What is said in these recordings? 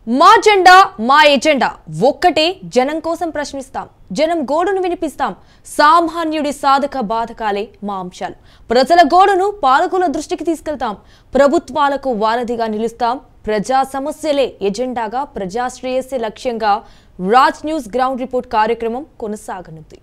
మా జెండా మా ఎజెండా ఒక్కటే జనం కోసం ప్రశ్నిస్తాం జనం గోడును వినిపిస్తాం సామాన్యుడి సాధక బాధకాలే మా అంశాలు ప్రజల గోడును పాలకుల దృష్టికి తీసుకెళ్తాం ప్రభుత్వాలకు వారధిగా నిలుస్తాం ప్రజా సమస్యలే ఎజెండాగా ప్రజా శ్రేయస్సే లక్ష్యంగా రాజ్ న్యూస్ గ్రౌండ్ రిపోర్ట్ కార్యక్రమం కొనసాగనుంది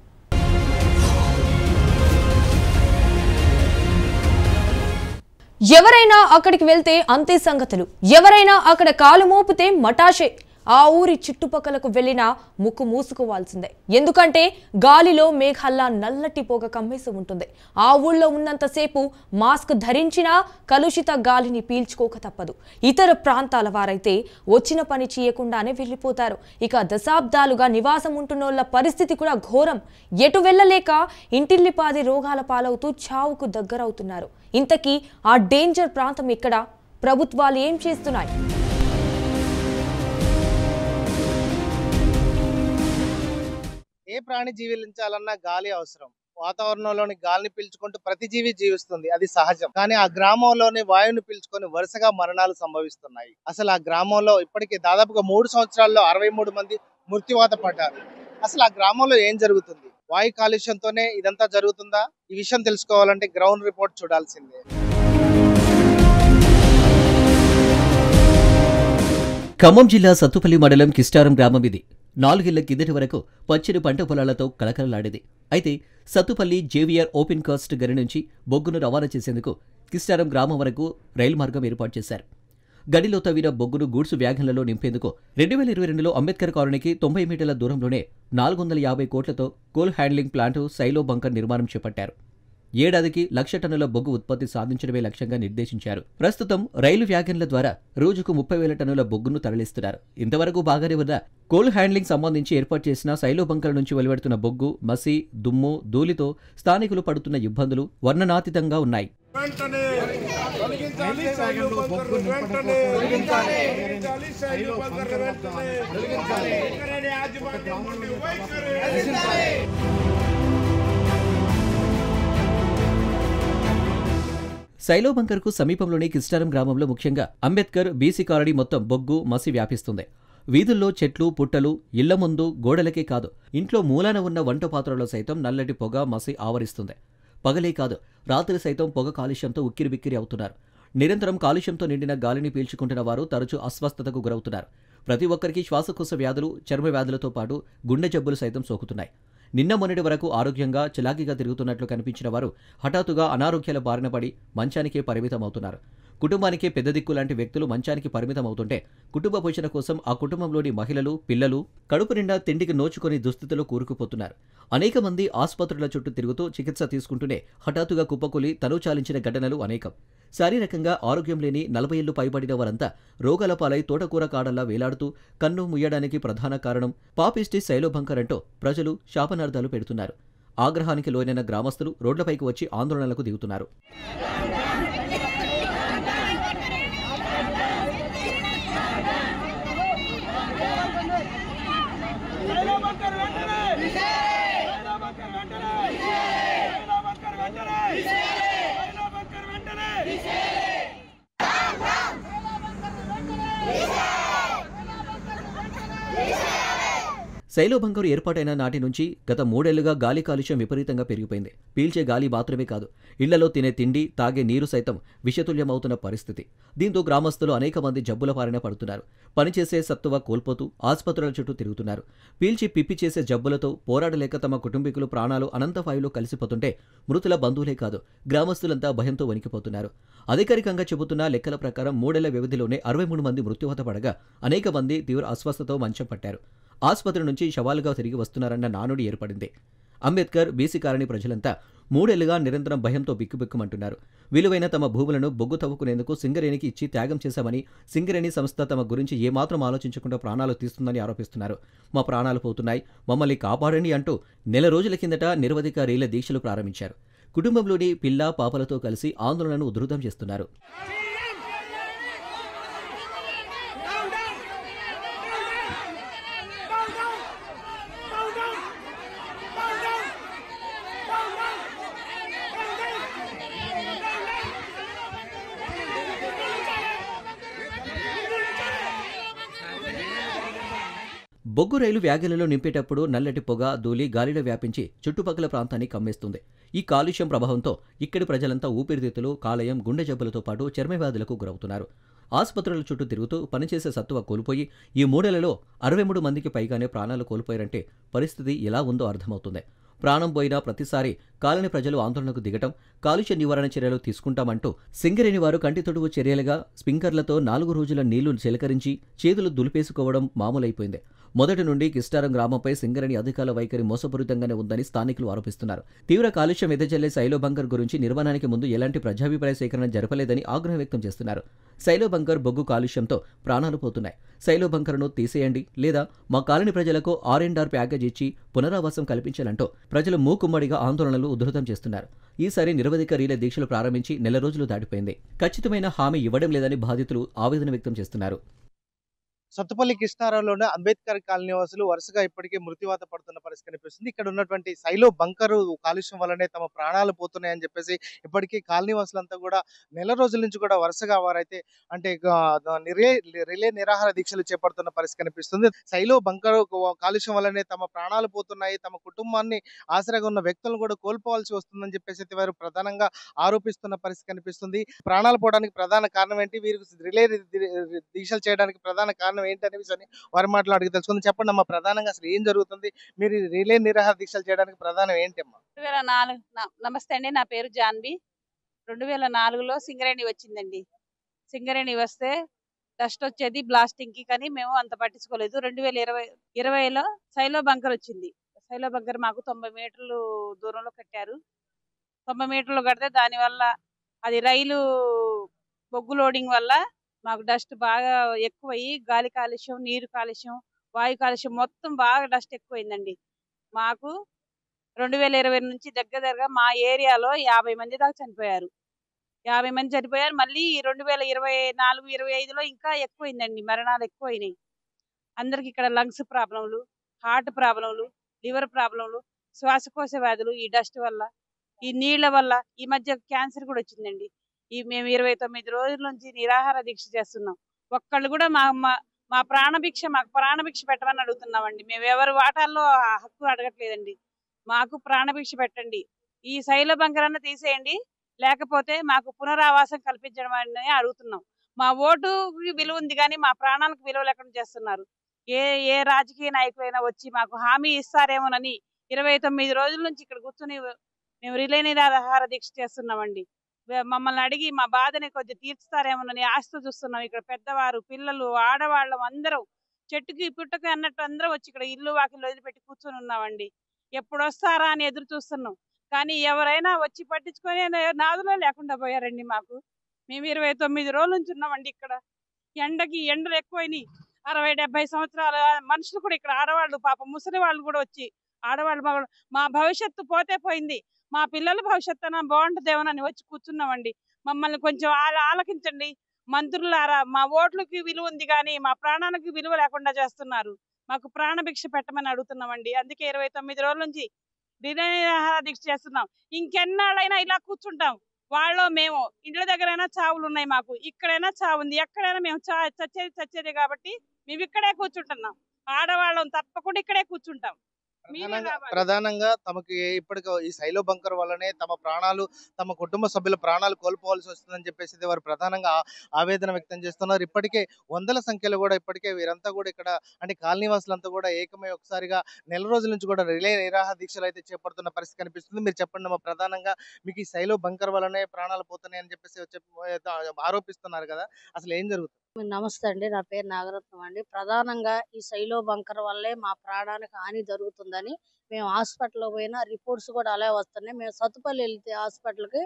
ఎవరైనా అక్కడికి వెళ్తే అంతే సంగతులు ఎవరైనా అక్కడ కాలు మోపితే మటాషే ఆ ఊరి చుట్టుపక్కలకు వెళ్ళినా ముక్కు మూసుకోవాల్సిందే ఎందుకంటే గాలిలో మేఘాల్లా నల్లటి పొగ కమ్మేసి ఉంటుంది ఆ ఊళ్ళో ఉన్నంతసేపు మాస్క్ ధరించినా కలుషిత గాలిని పీల్చుకోక తప్పదు ఇతర ప్రాంతాల వారైతే వచ్చిన పని చేయకుండానే వెళ్ళిపోతారు ఇక దశాబ్దాలుగా నివాసం ఉంటున్నోళ్ళ పరిస్థితి కూడా ఘోరం ఎటు వెళ్ళలేక ఇంటిల్లిపాది రోగాల పాలవుతూ చావుకు దగ్గరవుతున్నారు ఇంతకీ ఆ డేంజర్ ప్రాంతం ఎక్కడ ప్రభుత్వాలు ఏం చేస్తున్నాయి ఏ ప్రాణి జీవించాలన్నా గాలి అవసరం వాతావరణంలోని గాలిని పీల్చుకుంటూ ప్రతి జీవి జీవిస్తుంది అది సహజం కానీ ఆ గ్రామంలోని వాయువుని పీల్చుకొని వరుసగా మరణాలు సంభవిస్తున్నాయి అసలు ఆ గ్రామంలో ఇప్పటికీ దాదాపుగా 3 సంవత్సరాల్లో 63 మంది మృత్యువాత పడ్డారు అసలు ఆ గ్రామంలో ఏం జరుగుతుంది వాయు కాలుష్యంతోనే ఇదంతా జరుగుతుందా ఈ విషయం తెలుసుకోవాలంటే గ్రౌండ్ రిపోర్ట్ చూడాల్సిందే ఖమ్మం జిల్లా సత్తుపల్లి మండలం కిస్టారం గ్రామం ఇది 4 ఏళ్ల కిందటి వరకు పచ్చని పంట పొలాలతో కలకలలాడేది అయితే సత్తుపల్లి జేవిఆర్ ఓపెన్ కాస్ట్ గని నుంచి బొగ్గును రవాణా చేసేందుకు కిస్టారం గ్రామం వరకు రైలు మార్గం ఏర్పాటు చేశారు గడిలో తవ్విన బొగ్గును గూడ్స్ వ్యాగన్లలో నింపేందుకు 2022లో అంబేద్కర్ కాలనీకి 90 మీటర్ల దూరంలోనే 450 కోట్లతో కోల్ హ్యాండ్లింగ్ ప్లాంటు సైలో బంకర్ నిర్మాణం చేపట్టారు ఏడాదికి 1,00,000 టన్నుల బొగ్గు ఉత్పత్తి సాధించడమే లక్ష్యంగా నిర్దేశించారు ప్రస్తుతం రైలు వ్యాగన్ల ద్వారా రోజుకు 30,000 టన్నుల బొగ్గును తరలిస్తున్నారు ఇంతవరకు బాగానే ఉన్న కోల్ హ్యాండ్లింగ్ సంబంధించి ఏర్పాటు చేసిన సైలో బంకర్ నుంచి వెలువడుతున్న బొగ్గు మసి దుమ్ము ధూళితో స్థానికులు పడుతున్న ఇబ్బందులు వర్ణనాతీతంగా ఉన్నాయి సైలో బంకర్కు సమీపంలోని కిస్టారం గ్రామంలో ముఖ్యంగా అంబేద్కర్ బీసీ కాలనీ మొత్తం బొగ్గు మసి వ్యాపిస్తుంది వీధుల్లో చెట్లు పుట్టలు ఇళ్ల ముందు గోడలకే కాదు ఇంట్లో మూలాన ఉన్న వంట పాత్రలో సైతం నల్లటి పొగ మసి ఆవరిస్తుంది పగలే కాదు రాత్రి సైతం పొగ కాలుష్యంతో ఉక్కిరిబిక్కిరి అవుతున్నారు నిరంతరం కాలుష్యంతో నిండిన గాలిని పీల్చుకుంటున్న వారు తరచూ అస్వస్థతకు గురవుతున్నారు ప్రతి ఒక్కరికి శ్వాసకోశ వ్యాధులు చర్మ వ్యాధులతో పాటు గుండె జబ్బులు సైతం సోకుతున్నాయి నిన్న మొన్నటి వరకు ఆరోగ్యంగా చిలాకీగా తిరుగుతున్నట్లు కనిపించిన వారు హఠాత్తుగా అనారోగ్యాల బారిన పడి మంచానికే పరిమితమవుతున్నారు కుటుంబానికే పెద్ద దిక్కు లాంటి వ్యక్తులు మంచానికి పరిమితమవుతుంటే కుటుంబ పోషణ కోసం ఆ కుటుంబంలోని మహిళలు పిల్లలు కడుపు నిండా తిండికి నోచుకొని దుస్థితిలో కూరుకుపోతున్నారు అనేక మంది ఆసుపత్రుల చుట్టూ తిరుగుతూ చికిత్స తీసుకుంటూనే హఠాత్తుగా కుప్పకూలి తను చాలించిన ఘటనలు అనేకం శారీరకంగా ఆరోగ్యం లేని 40 ఏళ్లు పైబడిన వారంతా రోగాల పాలై తోటకూర కాడల్లా వేలాడుతూ కన్ను ముయ్యడానికి ప్రధాన కారణం పాపిస్టి సైలో బంకర్ అంటూ ప్రజలు శాపనార్థాలు పెడుతున్నారు ఆగ్రహానికి లోనైన గ్రామస్తులు రోడ్లపైకి వచ్చి ఆందోళనలకు దిగుతున్నారు సైలో బంకరు ఏర్పాటైన నాటి నుంచి గత 3 ఏళ్లుగా గాలి కాలుష్యం విపరీతంగా పెరిగిపోయింది పీల్చే గాలి మాత్రమే కాదు ఇళ్లలో తినే తిండి తాగే నీరు సైతం విషతుల్యమవుతున్న పరిస్థితి దీంతో గ్రామస్తులు అనేక మంది జబ్బుల బారిన పడుతున్నారు పనిచేసే సత్తువ కోల్పోతూ ఆసుపత్రుల చుట్టూ తిరుగుతున్నారు పీల్చి పిప్పి చేసే జబ్బులతో పోరాడలేక తమ కుటుంబీకులు ప్రాణాలు అనంతవాయువులో కలిసిపోతుంటే మృతుల బంధువులే కాదు గ్రామస్తులంతా భయంతో వణికిపోతున్నారు అధికారికంగా చెబుతున్న లెక్కల ప్రకారం 3 ఏళ్ల వ్యవధిలోనే 63 మంది మృత్యువాత పడగా అనేక మంది తీవ్ర అస్వస్థతో మంచం పట్టారు ఆసుపత్రి నుంచి శవాలుగా తిరిగి వస్తున్నారన్న నానుడి ఏర్పడింది అంబేద్కర్ బీసీ కాలనీ ప్రజలంతా 3 ఏళ్లుగా నిరంతరం భయంతో బిక్కుబిక్కుమంటున్నారు విలువైన తమ భూములను బొగ్గు తవ్వుకునేందుకు సింగరేణికి ఇచ్చి త్యాగం చేశామని సింగరేణి సంస్థ తమ గురించి ఏమాత్రం ఆలోచించకుండా ప్రాణాలు తీస్తుందని ఆరోపిస్తున్నారు మా ప్రాణాలు పోతున్నాయి మమ్మల్ని కాపాడండి అంటూ నెల రోజుల కిందట నిరవధిక రీల దీక్షలు ప్రారంభించారు కుటుంబంలోని పిల్ల పాపలతో కలిసి ఆందోళనను ఉధృతం చేస్తున్నారు బొగ్గు రైలు వ్యాగలలో నింపేటప్పుడు నల్లటి పొగ, ధూళి గాలిలో వ్యాపించి చుట్టుపక్కల ప్రాంతాన్ని కమ్మేస్తుంది. ఈ కాలుష్యం ప్రభావంతో ఇక్కడి ప్రజలంతా ఊపిరితిత్తులు, కాలేయం, గుండె జబ్బులతో పాటు చర్మ వ్యాధులకు గురవుతున్నారు. ఆసుపత్రుల చుట్టూ తిరుగుతూ పనిచేసే సత్తువ కోల్పోయి ఈ 3 ఏళ్లలో 63 మందికి పైగానే ప్రాణాలు కోల్పోయారంటే పరిస్థితి ఎలా ఉందో అర్థమవుతుంది. ప్రాణం పోయినా ప్రతిసారి కాలనీ ప్రజలు ఆందోళనకు దిగటం, కాలుష్య నివారణ చర్యలు తీసుకుంటామంటూ సింగరేణి వారు కంటి తొడుగు చర్యలుగా స్ప్రింక్లర్లతో 4 రోజుల నీళ్లు చిలకరించి చేతులు దులిపేసుకోవడం మామూలైపోయింది. మొదటి నుండి కిస్టారం గ్రామంపై సింగరేణి అధికారుల వైఖరి మోసపూరితంగానే ఉందని స్థానికులు ఆరోపిస్తున్నారు. తీవ్ర కాలుష్యం ఎదజల్లే సైలో బంకర్ గురించి నిర్మాణానికి ముందు ఎలాంటి ప్రజాభిప్రాయ సేకరణ జరపలేదని ఆగ్రహం వ్యక్తం చేస్తున్నారు. సైలో బంకర్ బొగ్గు కాలుష్యంతో ప్రాణాలు పోతున్నాయి. సైలో బంకర్ను తీసేయండి లేదా మా కాలనీ ప్రజలకు R&R ప్యాకేజ్ ఇచ్చి పునరావాసం కల్పించాలంటూ ప్రజలు మూకుమ్మడిగా ఆందోళనలు ఉధృతం చేస్తున్నారు. ఈసారి నిరవధిక రీలే దీక్షలు ప్రారంభించి నెల రోజులు దాటిపోయింది. ఖచ్చితమైన హామీ ఇవ్వడం లేదని బాధితులు ఆవేదన వ్యక్తం చేస్తున్నారు. సత్తుపల్లి కృష్ణారావులోని అంబేద్కర్ కాలనీ వాసులు వరుసగా ఇప్పటికే మృత్యువాత పడుతున్న పరిస్థితి కనిపిస్తుంది. ఇక్కడ ఉన్నటువంటి సైలో బంకరు కాలుష్యం వల్లనే తమ ప్రాణాలు పోతున్నాయని చెప్పేసి ఇప్పటికీ కాలనీ వాసులంతా కూడా నెల రోజుల నుంచి కూడా వరుసగా వారైతే అంటే రిలే నిరాహార దీక్షలు చేపడుతున్న పరిస్థితి కనిపిస్తుంది. సైలో బంకరు కాలుష్యం వల్లనే తమ ప్రాణాలు పోతున్నాయి, తమ కుటుంబాన్ని ఆసరాగా ఉన్న వ్యక్తులను కూడా కోల్పోవాల్సి వస్తుందని చెప్పేసి వారు ప్రధానంగా ఆరోపిస్తున్న పరిస్థితి కనిపిస్తుంది. ప్రాణాలు పోవడానికి ప్రధాన కారణం ఏంటి, వీరికి రిలే దీక్షలు చేయడానికి ప్రధాన కారణం ఏంటనే విషయాన్ని వారి మాటలు అడిగి తెలుసుకుందాం. చెప్పండి అమ్మా, ప్రధానంగా అసలు ఏం జరుగుతుంది, మీరు రిలే నిరాహార దీక్షలు చేయడానికి ప్రధానం ఏంటి అమ్మా? 2004 నమస్తే అండి, నా పేరు జాన్వి. 2004లో సింగరేణి వచ్చిందండి. సింగరేణి వస్తే డస్ట్ వచ్చేది బ్లాస్టింగ్ కి, కానీ మేము అంత పట్టించుకోలేదు. 2020లో సైలో బంకర్ వచ్చింది. సైలో బంకర్ మాకు 90 మీటర్లు దూరంలో కట్టారు. 90 మీటర్లు కడితే దానివల్ల అది రైలు బొగ్గు లోడింగ్ వల్ల మాకు డస్ట్ బాగా ఎక్కువయ్యి గాలి కాలుష్యం, నీరు కాలుష్యం, వాయు కాలుష్యం మొత్తం బాగా డస్ట్ ఎక్కువైందండి. మాకు 2020 నుంచి దగ్గరగా మా ఏరియాలో 50 మంది దాకా చనిపోయారు. 50 మంది చనిపోయారు. మళ్ళీ 2024, 25లో ఇంకా ఎక్కువైందండి, మరణాలు ఎక్కువైనాయి. అందరికి ఇక్కడ లంగ్స్ ప్రాబ్లంలు, హార్ట్ ప్రాబ్లంలు, లివర్ ప్రాబ్లంలు, శ్వాసకోశ వ్యాధులు ఈ డస్ట్ వల్ల, ఈ నీళ్ల వల్ల. ఈ మధ్య క్యాన్సర్ కూడా వచ్చిందండి. మేము 29 రోజుల నుంచి నిరాహార దీక్ష చేస్తున్నాం. ఒక్కళ్ళు కూడా మాకు ప్రాణభిక్ష పెట్టమని అడుగుతున్నామండి. మేము ఎవరి వాటాల్లో హక్కు అడగట్లేదండి. మాకు ప్రాణభిక్ష పెట్టండి. ఈ సైలో బంకర్ అన్న తీసేయండి, లేకపోతే మాకు పునరావాసం కల్పించడం అని అడుగుతున్నాం. మా ఓటుకి విలువ ఉంది కానీ మా ప్రాణాలకు విలువ లేకుండా చేస్తున్నారు. ఏ రాజకీయ నాయకులైనా వచ్చి మాకు హామీ ఇస్తారేమోనని 29 రోజుల నుంచి ఇక్కడ కూర్చుని మేము రిలే నిరాహార దీక్ష చేస్తున్నామండి. మమ్మల్ని అడిగి మా బాధని కొద్దిగా తీర్చుతారేమోనని ఆశతో చూస్తున్నాం. ఇక్కడ పెద్దవారు, పిల్లలు, ఆడవాళ్ళం అందరం చెట్టుకి పుట్టకి అన్నట్టు అందరం వచ్చి ఇక్కడ ఇల్లు వాకిలు వదిలిపెట్టి కూర్చొని ఉన్నామండి. ఎప్పుడు వస్తారా అని ఎదురు చూస్తున్నాం. కానీ ఎవరైనా వచ్చి పట్టించుకొని నాదులో లేకుండా పోయారండి. మేము 29 రోజుల నుంచి ఉన్నామండి ఇక్కడ. ఎండలు ఎక్కువైనాయి. 60-70 సంవత్సరాల మనుషులు కూడా ఇక్కడ, ఆడవాళ్ళు, పాప ముసలి వాళ్ళు కూడా వచ్చి, ఆడవాళ్ళు మా భవిష్యత్తు పోతే పోయింది, మా పిల్లల భవిష్యత్తు బాగుంటుందేమోనని వచ్చి కూర్చున్నామండి. మమ్మల్ని కొంచెం ఆలకించండి మంత్రులారా. మా ఓట్లకి విలువ ఉంది కానీ మా ప్రాణానికి విలువ లేకుండా చేస్తున్నారు. మాకు ప్రాణభిక్ష పెట్టమని అడుగుతున్నామండి. అందుకే 29 రోజుల నుంచి నిరాహార దీక్ష చేస్తున్నాం. ఇంకెన్నాళ్ళైనా ఇలా కూర్చుంటాం. వాళ్ళు మేము ఇండ్ల దగ్గరైనా చావులు ఉన్నాయి, మాకు ఇక్కడైనా చావు ఉంది. ఎక్కడైనా మేము చచ్చేది కాబట్టి మేము ఇక్కడే కూర్చుంటున్నాం. ఆడవాళ్ళం తప్పకుండా ఇక్కడే కూర్చుంటాం. ప్రధానంగా తమకి ఇప్పటికీ ఈ సైలో బంకర్ వల్లనే తమ కుటుంబ సభ్యుల ప్రాణాలు కోల్పోవాల్సి వస్తుందని చెప్పేసి వారు ప్రధానంగా ఆవేదన వ్యక్తం చేస్తున్నారు. ఇప్పటికే వందల సంఖ్యలో కూడా ఇప్పటికే వీరంతా కూడా ఇక్కడ అంటే కాలనీవాసులంతా కూడా ఏకమై ఒకసారిగా నెల రోజుల నుంచి కూడా రిలే నిరాహార దీక్షలు అయితే చేపడుతున్న పరిస్థితి కనిపిస్తుంది. మీరు చెప్పండి అమ్మా, ప్రధానంగా మీకు ఈ సైలో బంకర్ వల్లనే ప్రాణాలు పోతున్నాయి అని చెప్పేసి ఆరోపిస్తున్నారు కదా, అసలు ఏం జరుగుతుంది? నమస్తే అండి, నా పేరు నాగరత్నం అండి. ప్రధానంగా ఈ సైలో బంకర్ వల్లే మా ప్రాణానికి హాని జరుగుతుందని మేము హాస్పిటల్కి పోయినా రిపోర్ట్స్ కూడా అలా వస్తున్నాయి. మేము సత్తుపల్లి వెళ్తే హాస్పిటల్కి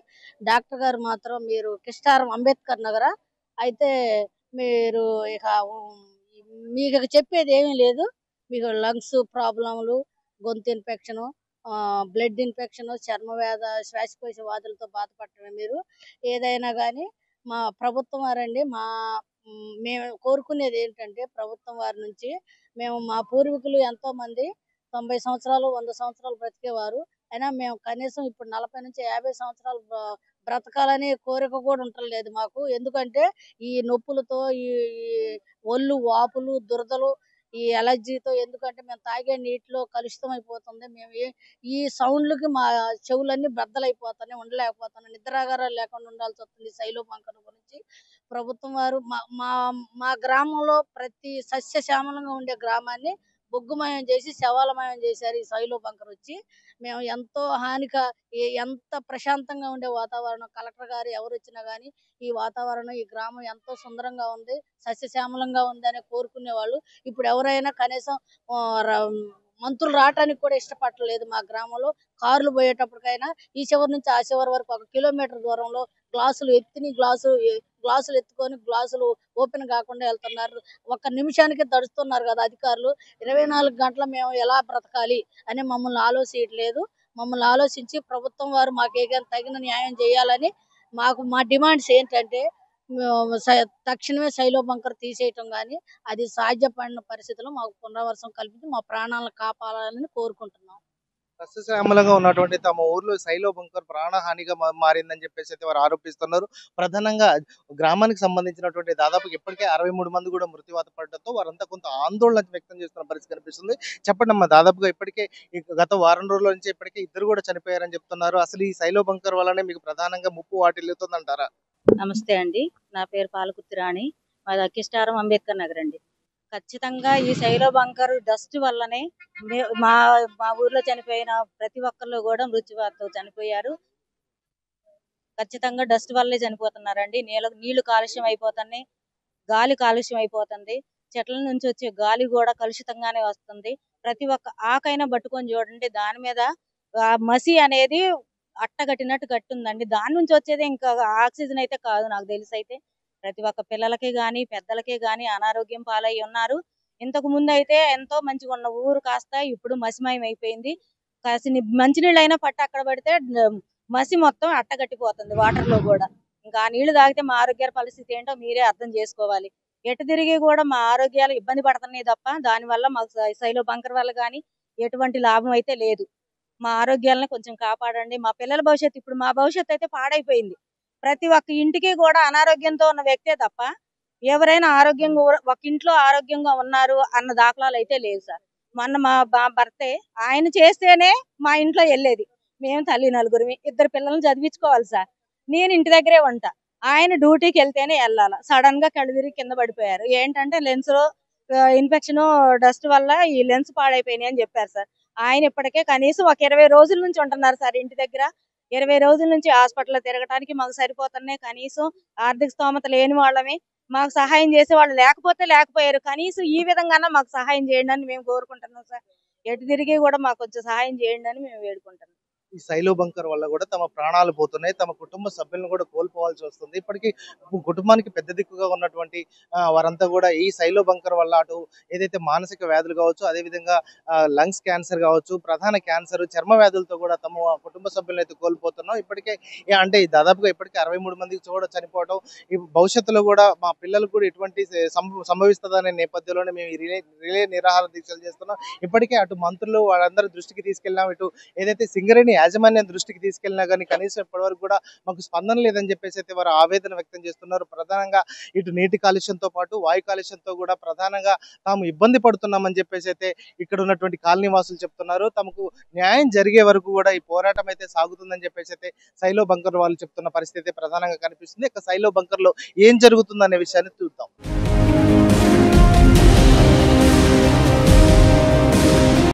డాక్టర్ గారు మాత్రం మీరు కిస్టారం అంబేద్కర్ నగర అయితే మీరు ఇక మీకు చెప్పేది ఏమీ లేదు, మీకు లంగ్స్ ప్రాబ్లంలు, గొంతు ఇన్ఫెక్షను, బ్లడ్ ఇన్ఫెక్షన్, శ్వాసకోశ వ్యాధులతో బాధపడటమే. మీరు ఏదైనా కానీ మా ప్రభుత్వం వారండి, మేము కోరుకునేది ఏంటంటే ప్రభుత్వం వారి నుంచి, మేము మా పూర్వీకులు ఎంతో మంది 90 సంవత్సరాలు 100 సంవత్సరాలు బ్రతికేవారు. అయినా మేము కనీసం ఇప్పుడు 40 నుంచి 50 సంవత్సరాలు బ్రతకాలని కోరిక కూడా ఉండలేదు మాకు. ఎందుకంటే ఈ నొప్పులతో ఈ ఒళ్ళు వాపులు, దురదలు ఈ ఎలర్జీతో. ఎందుకంటే మేము తాగే నీటిలో కలుషితం అయిపోతుంది. ఈ సౌండ్లకి మా చెవులన్నీ బద్దలైపోతున్నాయి, ఉండలేకపోతున్నాం, నిద్రాగారాలు లేకుండా ఉండాల్సి వస్తుంది. శైలో బంకర్ గురించి ప్రభుత్వం వారు మా మా మా గ్రామంలో ప్రతి సస్యశ్యామలంగా ఉండే గ్రామాన్ని బొగ్గుమయం చేసి శవాలమయం చేశారు ఈ శైలో బంకర్ వచ్చి. మేము ఎంతో ఎంత ప్రశాంతంగా ఉండే వాతావరణం, కలెక్టర్ గారు ఎవరు వచ్చినా కానీ ఈ వాతావరణం, ఈ గ్రామం ఎంతో సుందరంగా ఉంది, సస్యశ్యామలంగా ఉందని కోరుకునేవాళ్ళు. ఇప్పుడు ఎవరైనా కనీసం ఆ, ర- మంత్రులు రావటానికి కూడా ఇష్టపడలేదు మా గ్రామంలో. కార్లు పోయేటప్పటికైనా ఈ చివరి నుంచి ఆ చివరి వరకు 1 కిలోమీటర్ దూరంలో గ్లాసులు ఎత్తుకొని గ్లాసులు ఓపెన్ కాకుండా వెళ్తున్నారు. ఒక్క నిమిషానికి తడుస్తున్నారు కదా అధికారులు. 24 గంటలు మేము ఎలా బ్రతకాలి అని మమ్మల్ని ఆలోచించట్లేదు. మమ్మల్ని ఆలోచించి ప్రభుత్వం వారు మాకు ఏదైనా తగిన న్యాయం చేయాలని మా డిమాండ్స్ ఏంటంటే, తక్షణమే శైలో బంకర్ తీసేయటం కానీ, అది సాధ్యపడిన పరిస్థితుల్లో మాకు పునరావాసం కల్పించి మా ప్రాణాలను కాపాడాలని కోరుకుంటున్నాం. సస్యశ్యామలంగా ఉన్నటువంటి తమ ఊర్లో శైలో బంకర్ ప్రాణహానిగా మారిందని చెప్పేసి అయితే వారు ఆరోపిస్తున్నారు. ప్రధానంగా గ్రామానికి సంబంధించినటువంటి దాదాపు ఇప్పటికే 63 మంది కూడా మృత్యువాత పడడంతో వారంతా కొంత ఆందోళన వ్యక్తం చేస్తున్న పరిస్థితి కనిపిస్తుంది. చెప్పండి అమ్మా, దాదాపుగా ఇప్పటికే గత వారం రోజుల నుంచి ఇప్పటికే 2 కూడా చనిపోయారని చెప్తున్నారు. అసలు ఈ శైలో బంకర్ వల్లనే మీకు ప్రధానంగా ముప్పు వాటిల్లుతుంది అంటారా? నమస్తే అండి, నా పేరు పాలకుర్తి రాణి, మాది అక్కిష్టారం, అంబేద్కర్ నగర్ అండి. ఖచ్చితంగా ఈ శైలో బంకర్ డస్ట్ వల్లనే మా మా ఊర్లో చనిపోయిన ప్రతి ఒక్కళ్ళు కూడా మృత్యువాతతో చనిపోయారు. ఖచ్చితంగా డస్ట్ వల్లే చనిపోతున్నారండి. నీళ్లు కాలుష్యం అయిపోతున్నాయి, గాలి కాలుష్యం అయిపోతుంది, చెట్ల నుంచి వచ్చే గాలి కూడా కలుషితంగానే వస్తుంది. ప్రతి ఒక్క ఆకైనా పట్టుకొని చూడండి, దాని మీద మసి అనేది అట్టగట్టినట్టు గట్టుందండి. దాని నుంచి వచ్చేది ఇంకా ఆక్సిజన్ అయితే కాదు నాకు తెలిసి. అయితే ప్రతి ఒక్క పిల్లలకే గాని పెద్దలకే గాని అనారోగ్యం పాలై ఉన్నారు. ఇంతకు ముందు అయితే ఎంతో మంచిగా ఉన్న ఊరు కాస్త ఇప్పుడు మసిమయం అయిపోయింది. కాసిని మంచినీళ్ళు అయినా పట్టి అక్కడ పడితే మసి మొత్తం అట్టగట్టిపోతుంది వాటర్ లో కూడా. ఇంకా ఆ నీళ్లు తాగితే మా ఆరోగ్యాల పరిస్థితి ఏంటో మీరే అర్థం చేసుకోవాలి. ఎటు తిరిగి కూడా మా ఆరోగ్యాలు ఇబ్బంది పడుతున్నాయి తప్ప దాని వల్ల మాకు శైలో బంకర్ వల్ల గాని ఎటువంటి లాభం అయితే లేదు. మా ఆరోగ్యాలను కొంచెం కాపాడండి. మా పిల్లల భవిష్యత్తు, ఇప్పుడు మా భవిష్యత్తు అయితే పాడైపోయింది. ప్రతి ఒక్క ఇంటికి కూడా అనారోగ్యంతో ఉన్న వ్యక్తే తప్ప ఎవరైనా ఆరోగ్యంగా ఒక ఇంట్లో ఆరోగ్యంగా ఉన్నారు అన్న దాఖలాలు అయితే లేవు సార్. మొన్న మా భర్తే, ఆయన చేస్తేనే మా ఇంట్లో వెళ్ళేది. మేము తల్లి నలుగురిమి, 2 పిల్లల్ని చదివించుకోవాలి సార్. నేను ఇంటి దగ్గరే ఉంటా, ఆయన డ్యూటీకి వెళ్తేనే వెళ్ళాలి. సడన్ గా కళ్ళు తిరిగి కింద పడిపోయారు. ఏంటంటే లెన్స్ లో ఇన్ఫెక్షన్, డస్ట్ వల్ల ఈ లెన్స్ పాడైపోయినాయి అని చెప్పారు సార్. ఆయన ఇప్పటికే కనీసం ఒక 20 రోజుల నుంచి ఉంటున్నారు సార్ ఇంటి దగ్గర. 20 రోజుల నుంచి హాస్పిటల్లో తిరగటానికి మాకు సరిపోతున్నాయి. కనీసం ఆర్థిక స్తోమత లేని వాళ్ళమే, మాకు సహాయం చేసే వాళ్ళు లేకపోయారు. కనీసం ఈ విధంగా మాకు సహాయం చేయండి అని మేము కోరుకుంటున్నాం సార్. ఎటు తిరిగి కూడా మాకు కొంచెం సహాయం చేయండి అని మేము వేడుకుంటున్నాం. ఈ శైలో బంకర్ వల్ల కూడా తమ ప్రాణాలు పోతున్నాయి, తమ కుటుంబ సభ్యులను కూడా కోల్పోవాల్సి వస్తుంది. ఇప్పటికీ కుటుంబానికి పెద్ద దిక్కుగా ఉన్నటువంటి వారంతా కూడా ఈ శైలో బంకర్ వల్ల అటు ఏదైతే మానసిక వ్యాధులు కావచ్చు, అదేవిధంగా లంగ్స్ క్యాన్సర్ కావచ్చు, ప్రధాన క్యాన్సర్, చర్మ వ్యాధులతో కూడా తమ కుటుంబ సభ్యులను అయితే కోల్పోతున్నాం. ఇప్పటికే అంటే దాదాపుగా ఇప్పటికే 63 మందికి కూడా చనిపోవడం, ఈ భవిష్యత్తులో కూడా మా పిల్లలకు కూడా ఎటువంటి సంభవిస్తుందనే నేపథ్యంలోనే మేము రిలే నిరాహార దీక్షలు చేస్తున్నాం. ఇప్పటికే అటు మంత్రులు వాళ్ళందరూ దృష్టికి తీసుకెళ్ళినాం, ఇటు ఏదైతే సింగరేణి యాజమాన్యం దృష్టికి తీసుకెళ్ళినా కానీ కనీసం ఇప్పటివరకు కూడా మాకు స్పందన లేదని చెప్పేసి అయితే వారు ఆవేదన వ్యక్తం చేస్తున్నారు. ప్రధానంగా ఇటు నీటి కాలుష్యంతో పాటు వాయు కాలుష్యంతో కూడా ప్రధానంగా తాము ఇబ్బంది పడుతున్నామని చెప్పేసి అయితే ఇక్కడ ఉన్నటువంటి కాలనీ వాసులు చెప్తున్నారు. తమకు న్యాయం జరిగే వరకు కూడా ఈ పోరాటం అయితే సాగుతుందని చెప్పేసి అయితే శైలో బంకర్ వాళ్ళు చెప్తున్న పరిస్థితి ప్రధానంగా కనిపిస్తుంది. ఇక శైలో బంకర్ లో ఏం జరుగుతుందనే విషయాన్ని చూద్దాం.